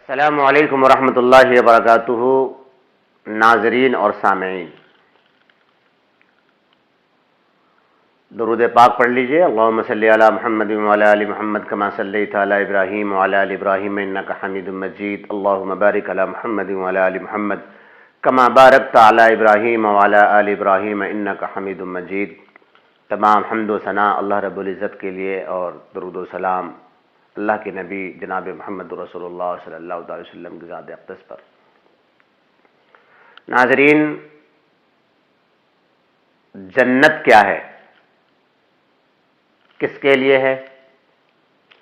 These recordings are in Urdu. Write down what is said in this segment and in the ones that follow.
السلام علیکم ورحمۃ اللہ وبرکاتہ۔ ناظرین اور سامعین، درود پاک پڑھ لیجئے۔ اللہم صلی علی محمد وعلی آل محمد کما صلیت علی ابراہیم وعلی آل ابراہیم انک حمید مجید۔ اللہم بارک علی محمد وعلی آل محمد کما بارکت علی ابراہیم وعلی آل ابراہیم انک حمید مجید۔ تمام حمد و ثنا اللہ رب العزت کے لیے، اور درود و سلام اللہ کے نبی جناب محمد رسول اللہ صلی اللہ علیہ وسلم کی ذات اقدس پر۔ ناظرین، جنت کیا ہے؟ کس کے لیے ہے؟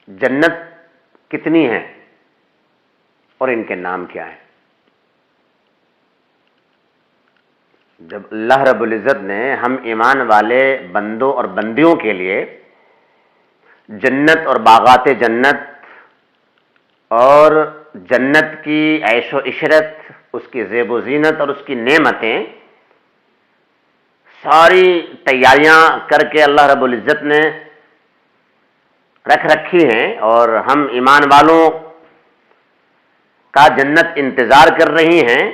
جنت کتنی ہے اور ان کے نام کیا ہیں؟ جب اللہ رب العزت نے ہم ایمان والے بندوں اور بندیوں کے لیے جنت اور باغات جنت اور جنت کی عیش و عشرت، اس کی زیب و زینت اور اس کی نعمتیں ساری تیاریاں کر کے اللہ رب العزت نے رکھ رکھی ہیں، اور ہم ایمان والوں کا جنت انتظار کر رہی ہیں،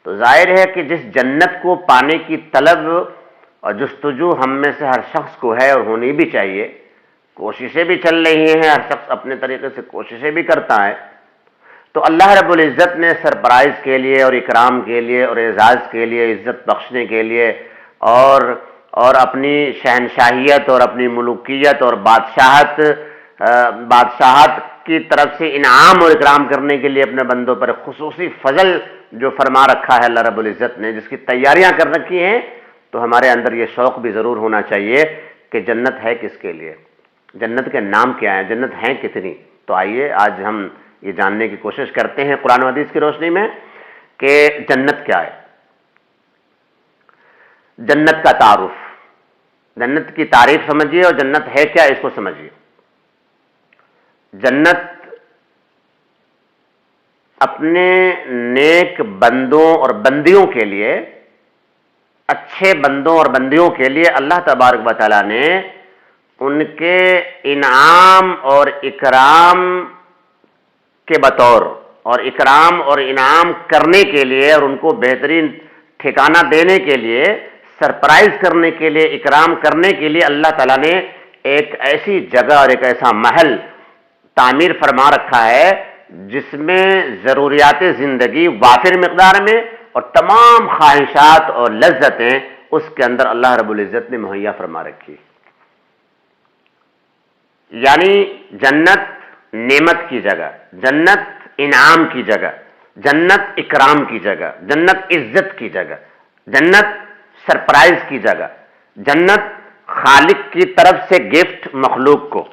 تو ظاہر ہے کہ جس جنت کو پانے کی طلب اور جستجو ہم میں سے ہر شخص کو ہے اور ہونی بھی چاہیے، کوششیں بھی چل رہی ہیں، ہر شخص اپنے طریقے سے کوششیں بھی کرتا ہے، تو اللہ رب العزت نے سرپرائز کے لیے اور اکرام کے لیے اور اعزاز کے لیے، عزت بخشنے کے لیے اور اپنی شہنشاہیت اور اپنی ملوکیت اور بادشاہت کی طرف سے انعام اور اکرام کرنے کے لیے اپنے بندوں پر خصوصی فضل جو فرما رکھا ہے اللہ رب العزت نے، جس کی تیاریاں کر رکھی ہیں، تو ہمارے اندر یہ شوق بھی ضرور ہونا چاہیے کہ جنت ہے کس کے لیے، جنت کے نام کیا ہیں، جنت ہیں کتنی۔ تو آئیے آج ہم یہ جاننے کی کوشش کرتے ہیں قرآن و حدیث کی روشنی میں کہ جنت کیا ہے۔ جنت کا تعارف، جنت کی تعریف سمجھیے اور جنت ہے کیا اس کو سمجھیے۔ جنت اپنے نیک بندوں اور بندیوں کے لیے، اچھے بندوں اور بندیوں کے لیے اللہ تبارک و تعالیٰ نے ان کے انعام اور اکرام کے بطور، اور اکرام اور انعام کرنے کے لیے، اور ان کو بہترین ٹھکانہ دینے کے لیے، سرپرائز کرنے کے لیے، اکرام کرنے کے لیے اللہ تعالیٰ نے ایک ایسی جگہ اور ایک ایسا محل تعمیر فرما رکھا ہے جس میں ضروریات زندگی وافر مقدار میں اور تمام خواہشات اور لذتیں اس کے اندر اللہ رب العزت نے مہیا فرما رکھی۔ یعنی جنت نعمت کی جگہ، جنت انعام کی جگہ، جنت اکرام کی جگہ، جنت عزت کی جگہ، جنت سرپرائز کی جگہ، جنت خالق کی طرف سے گفٹ مخلوق کو،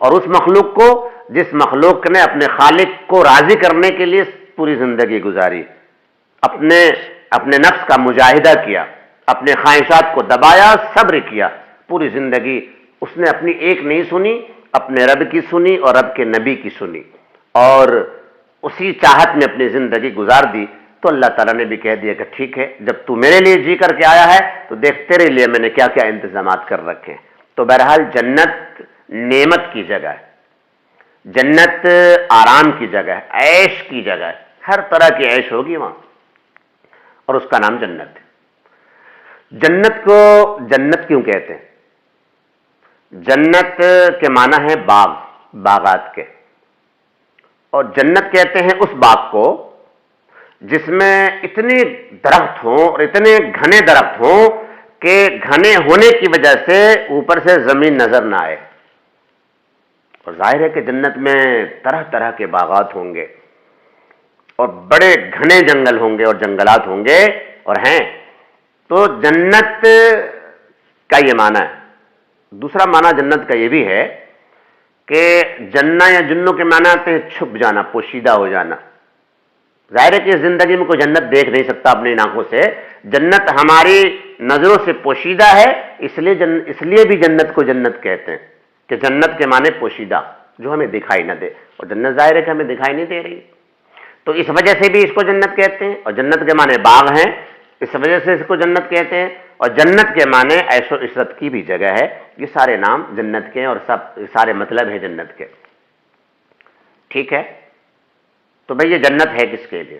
اور اس مخلوق کو جس مخلوق نے اپنے خالق کو راضی کرنے کے لیے پوری زندگی گزاری، اپنے نفس کا مجاہدہ کیا، اپنے خواہشات کو دبایا، صبر کیا، پوری زندگی اس نے اپنی ایک نہیں سنی، اپنے رب کی سنی اور رب کے نبی کی سنی، اور اسی چاہت میں اپنی زندگی گزار دی۔ تو اللہ تعالیٰ نے بھی کہہ دیا کہ ٹھیک ہے، جب تو میرے لیے جی کر کے آیا ہے تو دیکھ تیرے لیے میں نے کیا کیا انتظامات کر رکھے ہیں۔ تو بہرحال جنت نعمت کی جگہ ہے، جنت آرام کی جگہ ہے، عیش کی جگہ ہے، ہر طرح کی عیش ہوگی وہاں، اور اس کا نام جنت ہے۔ جنت کو جنت کیوں کہتے ہیں؟ جنت کے معنی ہے باغ، باغات کے، اور جنت کہتے ہیں اس باغ کو جس میں اتنے درخت ہوں اور اتنے گھنے درخت ہوں کہ گھنے ہونے کی وجہ سے اوپر سے زمین نظر نہ آئے، اور ظاہر ہے کہ جنت میں طرح طرح کے باغات ہوں گے اور بڑے گھنے جنگل ہوں گے اور جنگلات ہوں گے اور ہیں۔ تو جنت کا یہ معنی ہے۔ دوسرا معنی جنت کا یہ بھی ہے کہ جنہ یا جنوں کے معنی آتے ہیں چھپ جانا، پوشیدہ ہو جانا۔ ظاہر ہے کہ زندگی میں کوئی جنت دیکھ نہیں سکتا اپنی آنکھوں سے، جنت ہماری نظروں سے پوشیدہ ہے، اس لیے بھی جنت کو جنت کہتے ہیں کہ جنت کے معنی پوشیدہ، جو ہمیں دکھائی نہ دے، اور جنت ظاہر ہے کہ ہمیں دکھائی نہیں دے رہی، تو اس وجہ سے بھی اس کو جنت کہتے ہیں، اور جنت کے معنی باغ ہیں، اس وجہ سے اس کو جنت کہتے ہیں، اور جنت کے معنی عیش و عشرت کی بھی جگہ ہے۔ یہ سارے نام جنت کے ہیں اور سب سارے مطلب ہیں جنت کے، ٹھیک ہے۔ تو بھئی یہ جنت ہے کس کے لیے؟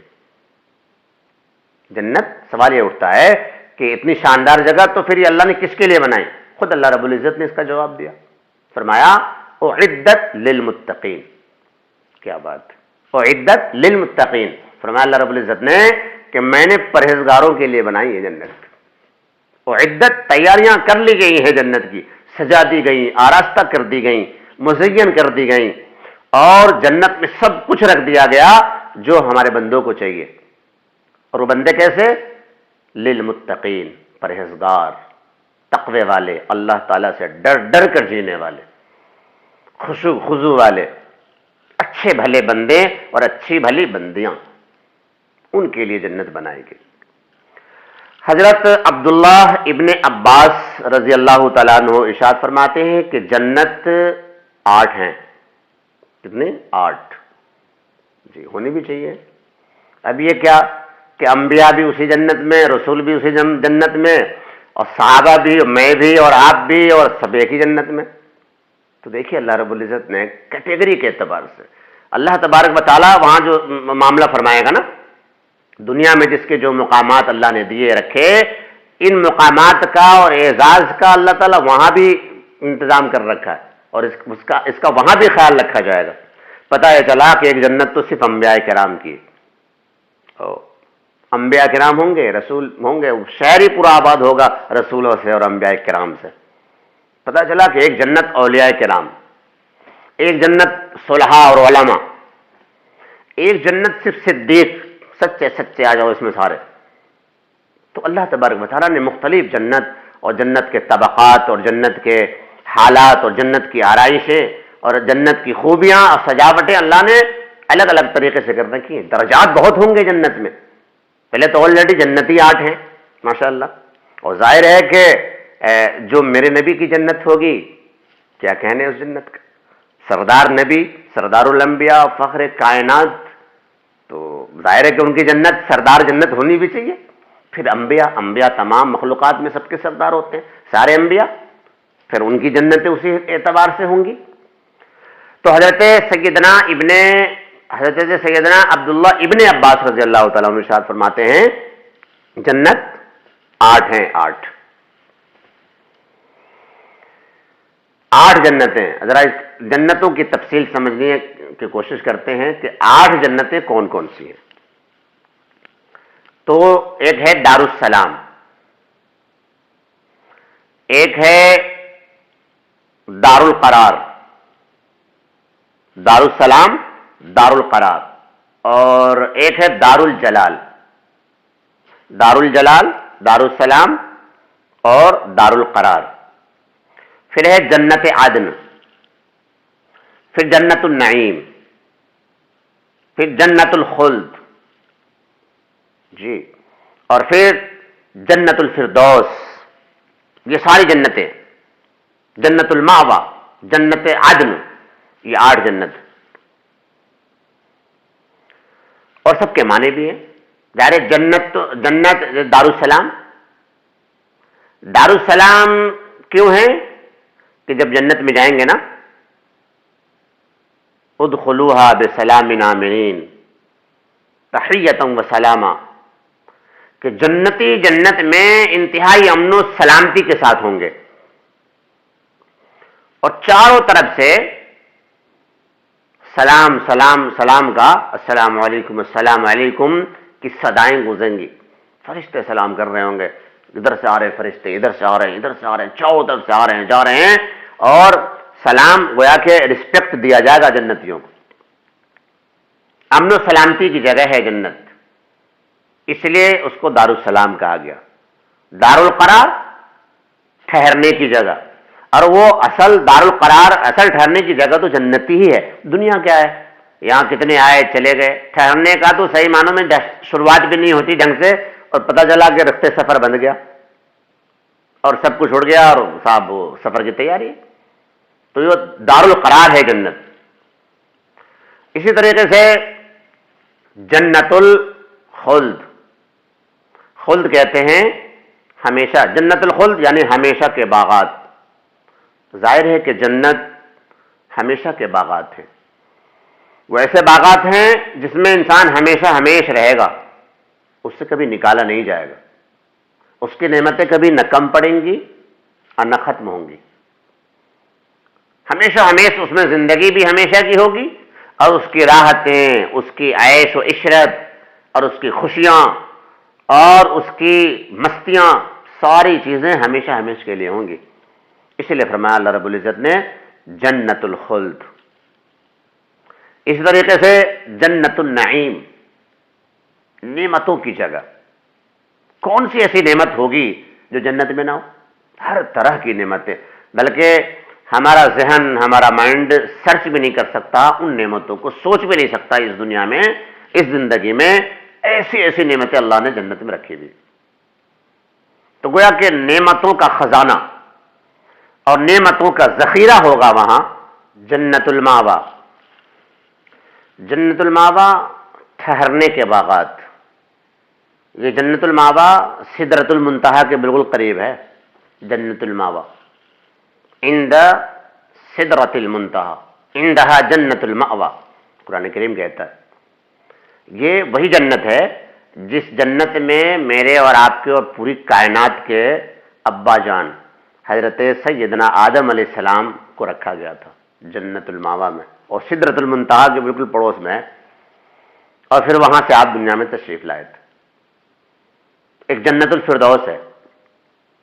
جنت، سوال یہ اٹھتا ہے کہ اتنی شاندار جگہ تو پھر یہ اللہ نے کس کے لیے بنائی؟ خود اللہ رب العزت نے اس کا جواب دیا، فرمایا اعدت للمتقین. کیا بات ہے، اعدت للمتقین. فرمایا اللہ رب العزت نے کہ میں نے پرہیزگاروں کے لیے بنائی ہے جنت. اعدت، تیاریاں کر لی گئی ہیں جنت کی، سجا دی گئی، آراستہ کر دی گئی، مزین کر دی گئی، اور جنت میں سب کچھ رکھ دیا گیا جو ہمارے بندوں کو چاہیے. اور وہ بندے کیسے؟ للمتقین، پرہیزگار، تقوی والے، اللہ تعالیٰ سے ڈر ڈر کر جینے والے، خشوع خضوع والے، اچھے بھلے بندے اور اچھی بھلی بندیاں، ان کے لیے جنت بنائی گئی. حضرت عبداللہ ابن عباس رضی اللہ تعالیٰ عنہ ارشاد فرماتے ہیں کہ جنت 8 ہیں. کتنے؟ 8. جی، ہونی بھی چاہیے. اب یہ کیا کہ انبیاء بھی اسی جنت میں، رسول بھی اسی جنت میں، اور صحابہ بھی، میں بھی، اور آپ بھی، اور سب ایک ہی جنت میں. تو دیکھیے اللہ رب العزت نے کیٹیگری کے اعتبار سے، اللہ تبارک و تعالیٰ وہاں جو معاملہ فرمائے گا نا، دنیا میں جس کے جو مقامات اللہ نے دیے رکھے، ان مقامات کا اور اعزاز کا اللہ تعالیٰ وہاں بھی انتظام کر رکھا ہے، اور اس کا وہاں بھی خیال رکھا جائے گا. پتہ یہ چلا کہ ایک جنت تو صرف انبیاء کرام کی، انبیاء کرام ہوں گے، رسول ہوں گے، شہر ہی پورا آباد ہوگا رسولوں سے اور انبیاء کرام سے. پتہ چلا کہ ایک جنت اولیاء کرام، ایک جنت صلحاء اور علماء، ایک جنت صرف صدیق، سچے سچے آ جاؤ اس میں سارے. تو اللہ تبارک و تعالیٰ نے مختلف جنت اور جنت کے طبقات اور جنت کے حالات اور جنت کی آرائشیں اور جنت کی خوبیاں اور سجاوٹیں اللہ نے الگ الگ طریقے سے کر رکھی ہیں. درجات بہت ہوں گے جنت میں. پہلے تو آلریڈی جنتی 8 ہیں ماشاءاللہ، اور ظاہر ہے کہ جو میرے نبی کی جنت ہوگی، کیا کہنے اس جنت کا، سردار نبی، سردار الانبیاء، فخر کائنات، تو ظاہر ہے کہ ان کی جنت سردار جنت ہونی بھی چاہیے. پھر انبیاء تمام مخلوقات میں سب کے سردار ہوتے ہیں، سارے انبیاء، پھر ان کی جنتیں اسی اعتبار سے ہوں گی. تو حضرت سیدنا عبداللہ ابن عباس رضی اللہ تعالیٰ عنہ ارشاد فرماتے ہیں جنت 8 ہیں. 8 جنتیں. ذرا اس جنتوں کی تفصیل سمجھنے کی کوشش کرتے ہیں کہ 8 جنتیں کون کون سی ہیں. تو ایک ہے دار السلام، ایک ہے دار القرار، دار السلام، دار القرار، اور ایک ہے دار الجلال. دار الجلال، دار السلام اور دار القرار. پھر ہے جنت عدن، پھر جنت النعیم، پھر جنت الخلد، جی، اور پھر جنت الفردوس. یہ ساری جنتیں، جنت المأوى، جنت عدن، یہ 8 جنت، اور سب کے معنی بھی ہیں. ظاہر جنت دار السلام. دار السلام کیوں ہے کہ جب جنت میں جائیں گے نا، ادخلوها بسلام آمنین تحیۃ و سلاما، کہ جنتی جنت میں انتہائی امن و سلامتی کے ساتھ ہوں گے، اور چاروں طرف سے سلام سلام سلام کا، السلام علیکم السلام علیکم کی صدائیں گونجیں گی. فرشتے سلام کر رہے ہوں گے، ادھر سے آ رہے فرشتے، ادھر سے آ رہے ہیں، ادھر سے آ رہے ہیں، چاروں طرف سے آ رہے ہیں، جا رہے ہیں، اور سلام گویا کہ رسپیکٹ دیا جائے گا جنتیوں کو. امن و سلامتی کی جگہ ہے جنت، اس لیے اس کو دار السلام کہا گیا. دار القرار، ٹھہرنے کی جگہ، اور وہ اصل دار القرار، اصل ٹھہرنے کی جگہ تو جنتی ہی ہے. دنیا کیا ہے، یہاں کتنے آئے چلے گئے، ٹھہرنے کا تو صحیح معنوں میں شروعات بھی نہیں ہوتی ڈھنگ سے، اور پتہ چلا کہ رخت سفر بند گیا اور سب کچھ اڑ گیا، اور صاحب وہ سفر کی تیاری ہے. تو یہ دار القرار ہے جنت. اسی طریقے سے جنت الخلد، خلد کہتے ہیں ہمیشہ، جنت الخلد یعنی ہمیشہ کے باغات. ظاہر ہے کہ جنت ہمیشہ کے باغات ہیں. وہ ایسے باغات ہیں جس میں انسان ہمیشہ ہمیشہ رہے گا، اس سے کبھی نکالا نہیں جائے گا، اس کی نعمتیں کبھی نہ کم پڑیں گی اور نہ ختم ہوں گی، ہمیشہ ہمیشہ اس میں زندگی بھی ہمیشہ کی ہوگی، اور اس کی راحتیں، اس کی عیش و عشرت اور اس کی خوشیاں اور اس کی مستیاں، ساری چیزیں ہمیشہ ہمیشہ کے لیے ہوں گی۔ اسی لیے فرمایا اللہ رب العزت نے جنت الخلد۔ اس طریقے سے جنت النعیم، نعمتوں کی جگہ۔ کون سی ایسی نعمت ہوگی جو جنت میں نہ ہو؟ ہر طرح کی نعمتیں، بلکہ ہمارا ذہن، ہمارا مائنڈ سرچ بھی نہیں کر سکتا ان نعمتوں کو، سوچ بھی نہیں سکتا اس دنیا میں، اس زندگی میں ایسی ایسی نعمتیں اللہ نے جنت میں رکھی ہوئی۔ تو گویا کہ نعمتوں کا خزانہ اور نعمتوں کا ذخیرہ ہوگا وہاں جنت الماوا۔ جنت الماوا ٹھہرنے کے باغات۔ یہ جنت الماوا سدرۃ المنتہا کے بالکل قریب ہے۔ جنت الماوا عند سدرۃ المنتہا عندہا جنت المأوا، قرآن کریم کہتا ہے یہ وہی جنت ہے جس جنت میں میرے اور آپ کے اور پوری کائنات کے ابا جان حضرت سیدنا آدم علیہ السلام کو رکھا گیا تھا، جنت الماوا میں، اور سدرۃ المنتہا کے بالکل پڑوس میں، اور پھر وہاں سے آپ دنیا میں تشریف لائے تھے۔ ایک جنت الفردوس ہے،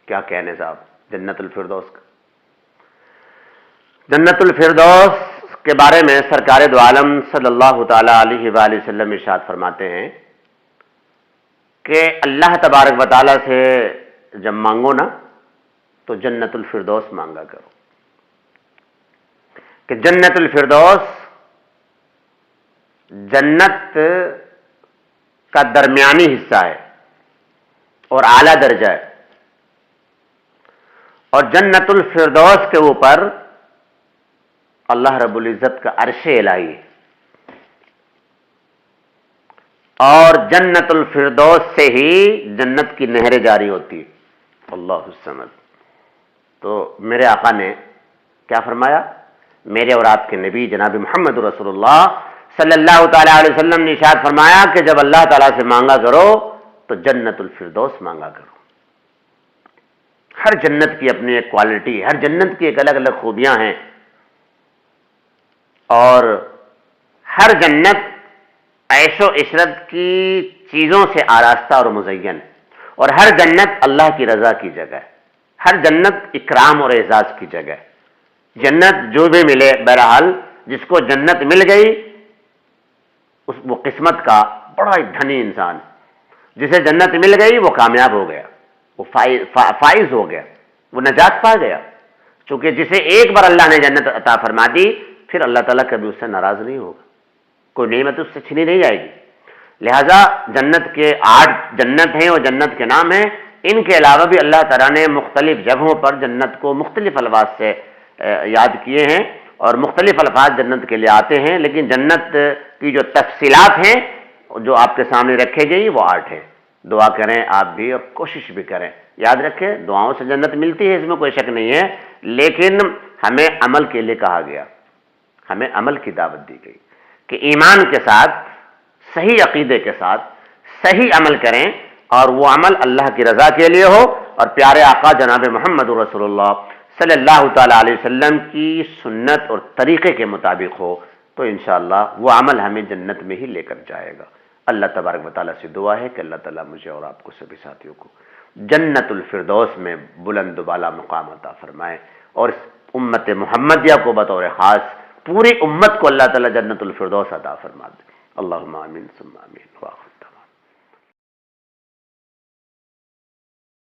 کیا کہنے صاحب جنت الفردوس کا۔ جنت الفردوس کے بارے میں سرکار دو عالم صلی اللہ تعالی علیہ وآلہ وسلم ارشاد فرماتے ہیں کہ اللہ تبارک و تعالیٰ سے جب مانگو نا تو جنت الفردوس مانگا کرو، کہ جنت الفردوس جنت کا درمیانی حصہ ہے اور اعلیٰ درجہ ہے، اور جنت الفردوس کے اوپر اللہ رب العزت کا عرش الہی ہے، اور جنت الفردوس سے ہی جنت کی نہریں جاری ہوتی ہے۔ اللہ الصمد۔ تو میرے آقا نے کیا فرمایا؟ میرے اور آپ کے نبی جناب محمد رسول اللہ صلی اللہ تعالی علیہ وسلم نے ارشاد فرمایا کہ جب اللہ تعالیٰ سے مانگا کرو تو جنت الفردوس مانگا کرو۔ ہر جنت کی اپنی ایک کوالٹی، ہر جنت کی ایک الگ الگ خوبیاں ہیں، اور ہر جنت عیش و عشرت کی چیزوں سے آراستہ اور مزین، اور ہر جنت اللہ کی رضا کی جگہ ہے، ہر جنت اکرام اور اعزاز کی جگہ ہے۔ جنت جو بھی ملے، بہرحال جس کو جنت مل گئی وہ قسمت کا بڑا ہی دھنی انسان، جسے جنت مل گئی وہ کامیاب ہو گیا، وہ فائز ہو گیا، وہ نجات پا گیا، چونکہ جسے ایک بار اللہ نے جنت عطا فرما دی پھر اللہ تعالیٰ کبھی اس سے ناراض نہیں ہوگا، کوئی نعمت اس سے چھینی نہیں جائے گی۔ لہذا جنت کے 8 جنت ہیں اور جنت کے نام ہیں، ان کے علاوہ بھی اللہ تعالیٰ نے مختلف جگہوں پر جنت کو مختلف الفاظ سے یاد کیے ہیں، اور مختلف الفاظ جنت کے لیے آتے ہیں، لیکن جنت کی جو تفصیلات ہیں جو آپ کے سامنے رکھے گئی وہ 8 ہیں۔ دعا کریں آپ بھی اور کوشش بھی کریں، یاد رکھیں دعاؤں سے جنت ملتی ہے، اس میں کوئی شک نہیں ہے، لیکن ہمیں عمل کے لیے کہا گیا، ہمیں عمل کی دعوت دی گئی کہ ایمان کے ساتھ، صحیح عقیدے کے ساتھ صحیح عمل کریں، اور وہ عمل اللہ کی رضا کے لیے ہو اور پیارے آقا جناب محمد رسول اللہ صلی اللہ تعالی علیہ وسلم کی سنت اور طریقے کے مطابق ہو، تو انشاءاللہ وہ عمل ہمیں جنت میں ہی لے کر جائے گا۔ اللہ تبارک و تعالیٰ سے دعا ہے کہ اللہ تعالیٰ مجھے اور آپ کو سبھی ساتھیوں کو جنت الفردوس میں بلند و بالا مقام عطا فرمائے، اور اس امت محمدیہ کو بطور خاص پوری امت کو اللہ تعالیٰ جنت الفردوس عطا فرما دے۔ اللہم آمین ثم آمین۔